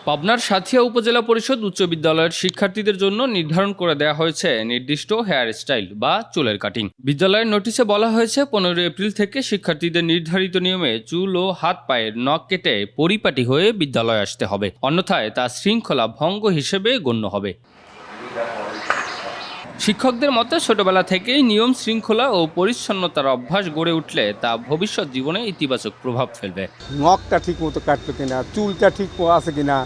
পাবনার সাঁথিয়া উপজেলা পরিষদ উচ্চ বিদ্যালয়ের শিক্ষার্থীদের জন্য নির্ধারণ করে দেওয়া হয়েছে নির্দিষ্ট হেয়ার স্টাইল বা চুলের কাটিং। বিদ্যালয়ের নোটিশে বলা হয়েছে 15 এপ্রিল থেকে শিক্ষার্থীদের নির্ধারিত নিয়মে চুল ও হাত পায়ের নখ কেটে পরিপাটি হয়ে বিদ্যালয়ে আসতে হবে, অন্যথায় তা শৃঙ্খলা ভঙ্গ হিসেবে গণ্য হবে। শিক্ষকদের মতে ছোটবেলা থেকেই নিয়ম শৃঙ্খলা ও পরিচ্ছন্নতার অভ্যাস গড়ে উঠলে তা ভবিষ্যৎ জীবনে ইতিবাচক প্রভাব ফেলবে। নখটা ঠিক মতো কাটলো কিনা, চুলটা ঠিক আছে কিনা,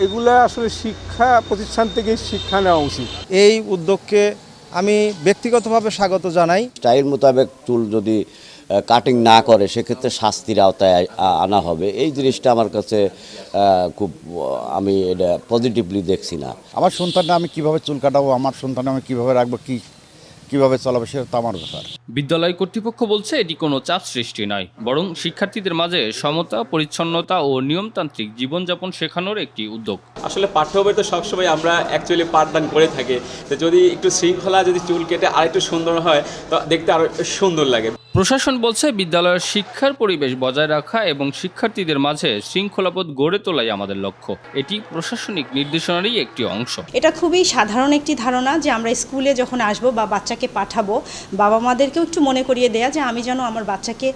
এগুলো আসলে শিক্ষা প্রতিষ্ঠান থেকে শিক্ষা নেওয়া উচিত। এই উদ্যোগকে আমি ব্যক্তিগতভাবে স্বাগত জানাই। স্টাইল মোতাবেক চুল যদি কাটিং না করে সেক্ষেত্রে শাস্তির আওতায় আনা হবে। এই জিনিসটা আমার কাছে খুব আমি এটা পজিটিভলি দেখছি না। আমার সন্তানটা আমি কিভাবে চুল কাটাবো, আমার সন্তান আমি কিভাবে রাখবো, কিভাবে চলাবো, সেটা তো আমার ব্যাপার। বিদ্যালয় কর্তৃপক্ষ বলছে এটি কোনো চাপ সৃষ্টি নয়, বরং শিক্ষার্থীদের মাঝে সমতা, পরিচ্ছন্নতা ও নিয়মতান্ত্রিক জীবনযাপন শেখানোর একটি উদ্যোগ। আসলে পাঠ্য বই তো সবসময় আমরা অ্যাকচুয়ালি পাঠদান করে থাকি, তো যদি একটু শৃঙ্খলা যদি চুল কেটে আরেকটু সুন্দর হয় তো দেখতে আরো সুন্দর লাগে। প্রশাসন বলছে বিদ্যালয়ের শিক্ষার পরিবেশ বজায় রাখা এবং শিক্ষার্থীদের মাঝে শৃঙ্খলাবোধ গড়ে তোলাই আমাদের লক্ষ্য। এটি প্রশাসনিক নির্দেশনারই একটি অংশ। এটা খুবই সাধারণ একটি ধারণা যে আমরা স্কুলে যখন আসব বা বাচ্চাকে পাঠাবো, বাবা মাদেরকেও একটু মনে করিয়ে দেয়া যে আমি যেন আমার বাচ্চাকে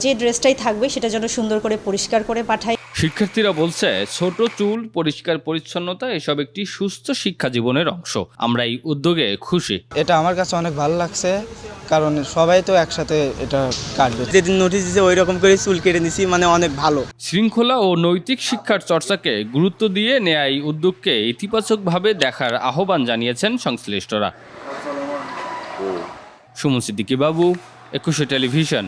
যে ড্রেসটাই থাকবে সেটা যেন সুন্দর করে পরিষ্কার করে পাঠাই। শিক্ষার্থীরা বলছে ছোট চুল, পরিষ্কার পরিচ্ছন্নতা এসব একটি সুস্থ শিক্ষা জীবনের অংশ। আমরা এই উদ্যোগে খুশি। এটা আমার কাছে অনেক ভালো লাগছে, কারণ সবাই তো একসাথে এটা কাটবে। যেদিন নোটিশ দিয়েছে ওই রকম করে চুল কেটে নিছি, মানে অনেক ভালো। শৃঙ্খলা ও নৈতিক শিক্ষার চর্চাকে গুরুত্ব দিয়ে নেয়া এই উদ্যোগকে ইতিবাচকভাবে দেখার আহ্বান জানিয়েছেন সংশ্লিষ্টরা। সুমন সিদ্দিকী বাবু, 21 টেলিভিশন।